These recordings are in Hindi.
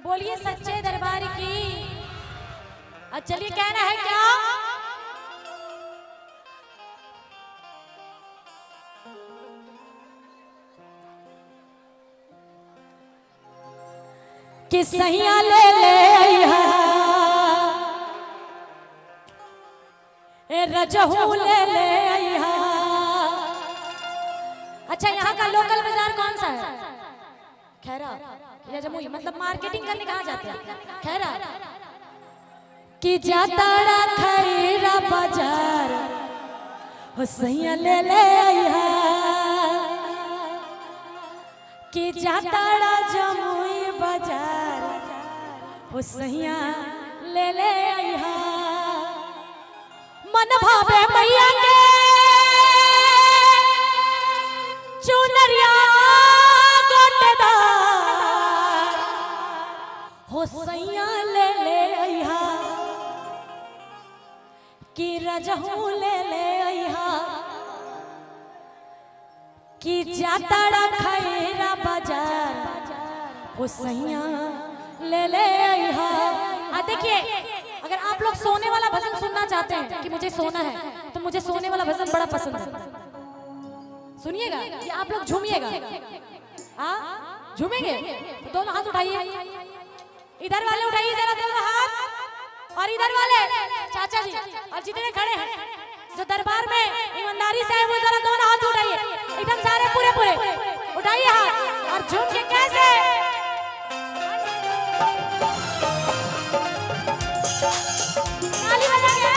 बोलिए सच्चे दरबार की। चलिए कहना है क्या? कि सैया ले ले आइहा ए रजहू ले ले आइहा। अच्छा यहाँ का लोकल बाजार कौन सा है? खैरा या जमुई, मतलब मार्केटिंग करने कहाँ जाते हैं? खैरा। कि जाताड़ा खैरा बाजार हो सैया ले ले आइहा। कि जाताड़ा जमुई बाजार हो सैया ले ले आइहा। मन भावे मैया के चुनरिया गोटेदार हो सैया ले ले आइहा। कि रजहू ले ले आइहा। कि जाताड़ा खैरा बाजार हो सैया ले ले आइहा। देखिए, अगर आप लोग सोने वाला भजन सुनना चाहते हैं कि मुझे सोना है, तो मुझे सोने वाला भजन बड़ा पसंद है। सुनिएगा, ये आप लोग झूमिएगा। हाँ झूमेंगे तो दोनों हाथ उठाइए। इधर वाले उठाइए जरा दोनों हाथ, और इधर वाले चाचा जी और जितने खड़े हैं जो दरबार में ईमानदारी से है वो जरा दोनों हाथ उठाइए। एकदम सारे पूरे पूरे उठाइए हाथ और झूम के कैसे ताली बजा के।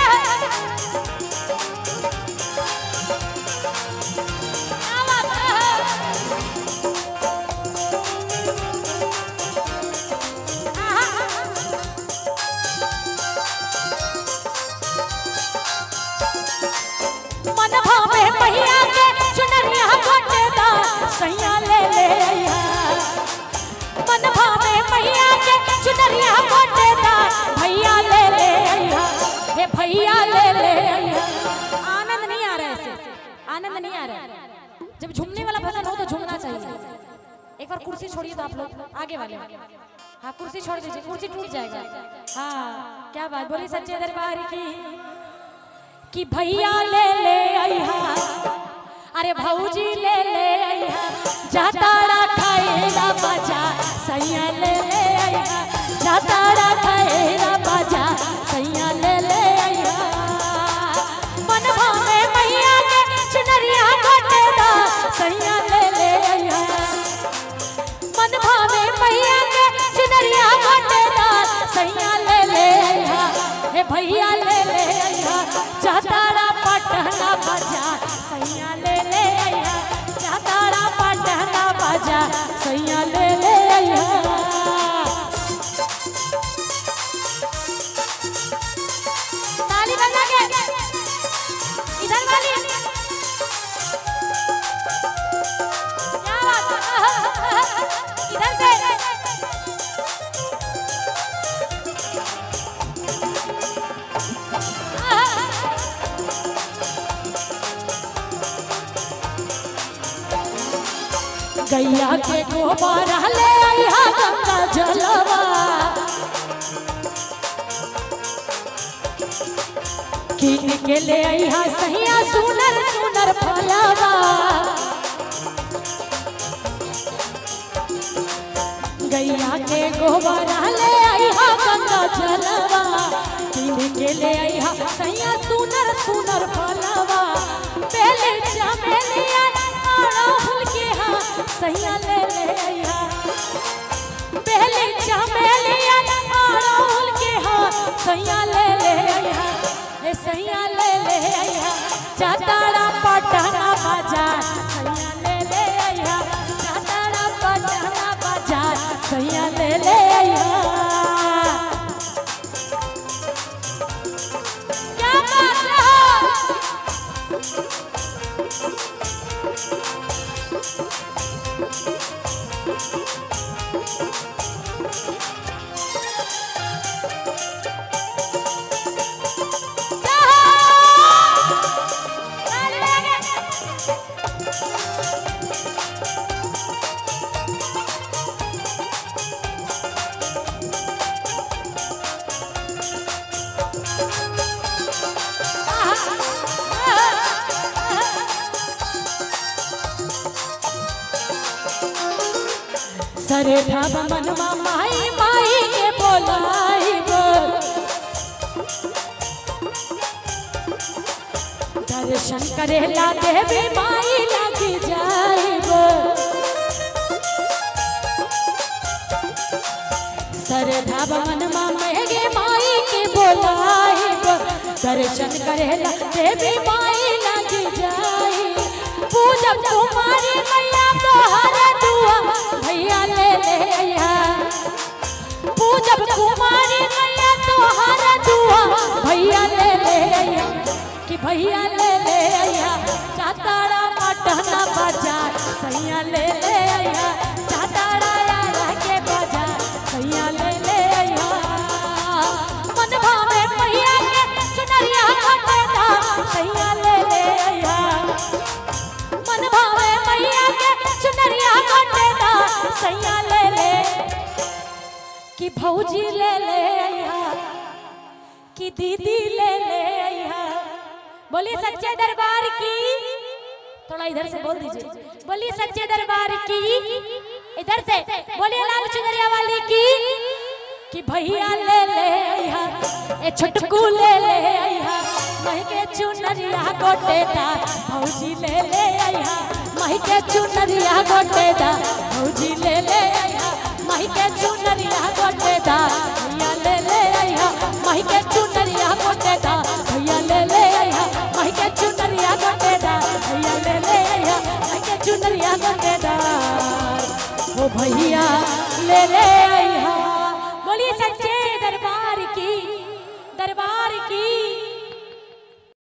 क्या बात मन भावे मैया के चुनरिया गोटेदार सैया ले ले आइहा। मन भावे मैया के चुनरिया गोटेदार भैया ले ले आइहा। हे भैया ले ले आइहा। आनंद नहीं आ रहा है, ऐसे आनंद नहीं आ रहा है। जब झूमने वाला भजन हो तो झूमना चाहिए। एक बार कुर्सी छोड़िए तो आप लोग आगे वाले, हाँ कुर्सी छोड़ दीजिए, कुर्सी टूट जाएगा। हाँ क्या बात, बोली सच्चे दरबार की। कि भैया ले ले आइहा, अरे भौजी ले ले आइहा। जाताड़ा खैरा बाजार सैया ले ले आइहा। जाताड़ा खैरा बाजार सैया ले ले आइहा। मन भावे मैया के चुनरिया गोटेदार सैया ले ले आइहा। मन भावे मैया के चुनरिया गोटेदार सैया ले ले आइहा। हे भैया ले ले आइहा। जाताड़ा पटना बाजार सैया ले ले आइहा। जाताड़ा पटना बाजार सैया ले ले आइहा। ताली बजा के इधर वाली, क्या बात, इधर से गैया के गोबर ले आइहा गंगा जलवा। कीन के ले आइहा सैया सुनर सुनर फलवा। गैया के गोबर ले आइहा गंगा जलवा। कीन के ले आइहा सैया सुनर सुनर फलवा। पहले चमेलिया अड़हुल के हाँ सैया ले ले आइहा। पहले चमेलिया अड़हुल के हाँ सैया ले ले आइहा। हे सैया ले ले आइहा। जाताड़ा पटना बाजार सैया ले ले आइहा। जाताड़ा पटना बाजार सैया ले ले आइहा। क्या बात है? सरे ढाब मनवा माई माई के बोलाइब दर्शन करेला देवी माई लगी जाइब सरे ढाब मनवा मेगे माई के बोलाइब दर्शन करेला देवी माई लगी जाइब पूजब तुम्हारी मैया तोहर दुआ भैया ले ले आया पूजब कुमारी मैया तोहर दुआ भैया ले ले आया कि भैया ले ले आया चाताड़ा मटना बाजार सैया ले ले आया चाताड़ा यारा के बाजार सैया ले ले आया मन भावे मैया के चुनरिया घटेदा सैया ले ले आया मन भावे मैया के चुनरिया घटेदा सैया ले ले कि भौजी ले ले आया कि दीदी ले ले आया बोलिए सच्चे दरबार की थोड़ा इधर से बोल दीजिए बोलिए सच्चे दरबार की इधर से बोलिए लाल चुनरिया वाली की कि भैया ले ले आया ए छुटकू ले ले आया मही के चुनरिया गोटेदा भौजी ले ले आया मही के चुनरिया गोटेदा भौजी ले ले आया मही के चुनरिया गोटेदा भैया ले ले आया मही के चुनरिया गोटेदा भैया ले ले आया मही के चुनरिया गोटेदा भैया ले ले आया मही के चुनरिया गोटेदा वो भैया ले ले आया बोलिए सच्चे दरबार की